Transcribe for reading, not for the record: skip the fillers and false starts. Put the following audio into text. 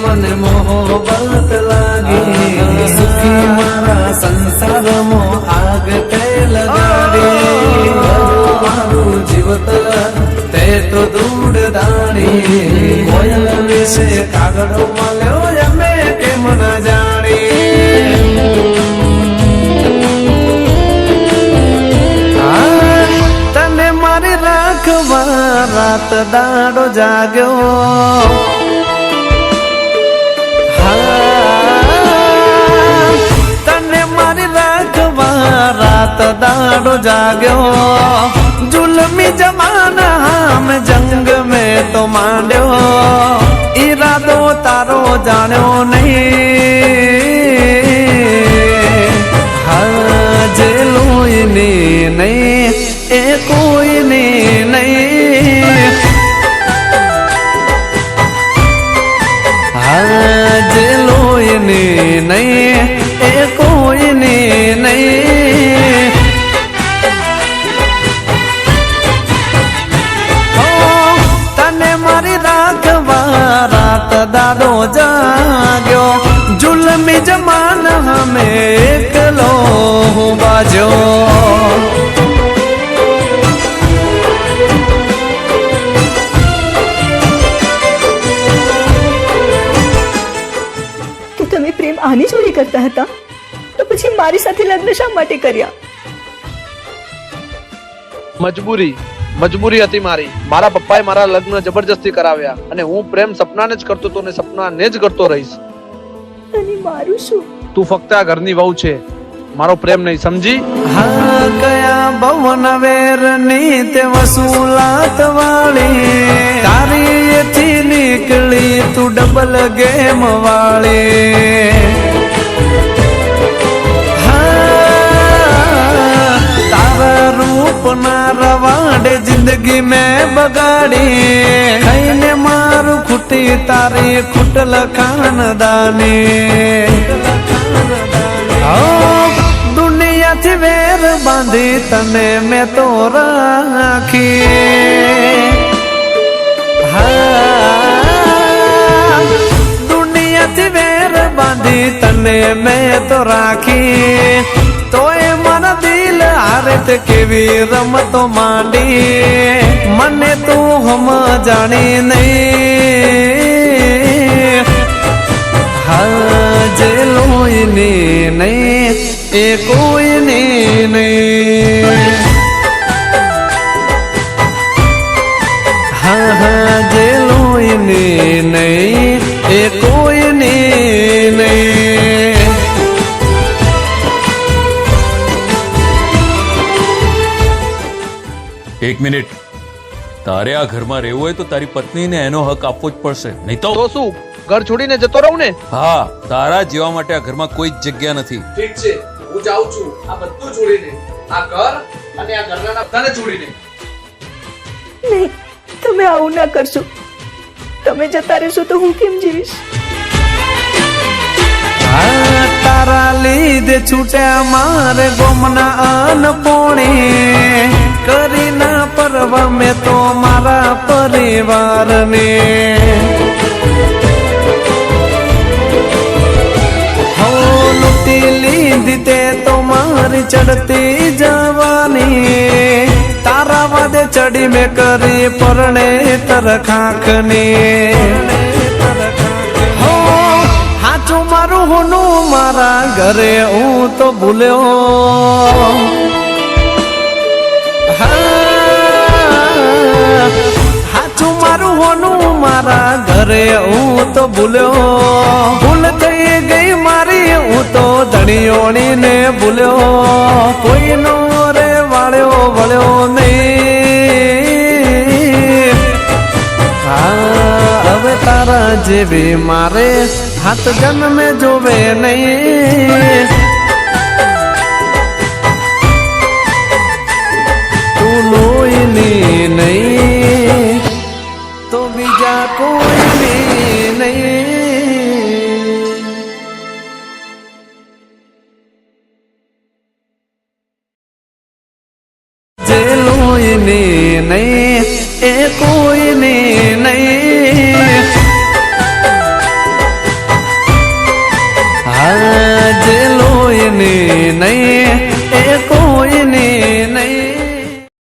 મને મોહબત લાગી સુખી મારા સંસારમાં આગ તે લગાડી મારું જીવતર તે તો દૂર દાણી કોયલ વિશે કાગડો મળ્યો અમે કેમ ન જાણી તને મારી રાખવા રાત દાડો જાગ્યો તને મારી રાખવા રાત દાડો જાગ્યો जुल्मी जमाना में जंग में तो मांड्यो इरादो तारो जानो नहीं हाँ जेलो नहीं ए कोई नहीं हाँ जेलो नहीं ए कोई नहीं रात दाडो जाग्यो जुल्मी जमाना हमें एकलो बाजो તો તમે પ્રેમ આની જોડે કરતા હતા તો પછી મારી સાથે લગ્ન શા માટે કર્યા? મજબૂરી હતી મારી. મારા પપ્પાએ મારા લગ્ન જબરજસ્તી કરાવ્યા અને હું પ્રેમ સપનાને જ કરતો હતો ને સપનાને જ કરતો રહીશ. અને મારું શું? તું ફક્ત આ ઘરની વહુ છે, મારો પ્રેમ નહીં, સમજી? હા કયા ભવન વેરની તે વસૂલાત વાળી તારી એથી નીકળી તું ડબલ ગેમ વાળી ના રવાડે જિંદગી મેં બગાડી ખાઈને મારું ખૂટી તારી ખૂટલ ખાનદાની દુનિયાથી વેર બાંધી તને મેં તો રાખી હા દુનિયાથી વેર બાંધી તને મેં તો રાખી તોય મારા દિલ હારે તે કેવી રમતો માંડી મને તું હમ જાણી નહીં હા જે લોહીની નહીં એ કોઈની નહીં હા હા જે લોહીની નહીં એ કોઈની નહીં એક મિનિટ, તારે આ ઘરમાં રહેવું હોય તો તારી પત્નીને એનો હક આપવો જ પડશે, નહીં તો શું ઘર છોડીને જતો રહું ને? હા, તારા જેવા માટે આ ઘરમાં કોઈ જ જગ્યા નથી. ઠીક છે, હું જાઉં છું આ બધું છોડીને, આ ઘર અને આ ઘરના બધાને છોડીને. નહીં, તમે આવું ના કરશો. તમે જતા રહેશો તો હું કેમ જીવીશ? તારા લીધે છૂટ્યા મારે ગોમના અનપોણી કરી ના પરવ મેં તો મારા પરિવારને હો લૂંટી લીધી તે તો મારી ચડતી જવાની તારા વાદે ચડી મેં કરી પરણે તરખાખની હાચું મારું હોનું મારા ઘરે હું તો ભૂલ્યો હાચું મારું હોનું મારા ઘરે હું તો ભૂલ્યો ભૂલ થઈ ગઈ મારી હું તો ધણીઓણી ને ભૂલ્યો કોઈનો રે વાળ્યો વળ્યો નહીં હવે તારા જેવી મારે હાથ જન્મે જોવે નહીં તું લોહીની નહીં તો બીજા કોઈની નહીં જે લોહીની નહીં એ કોઈની નહીં ની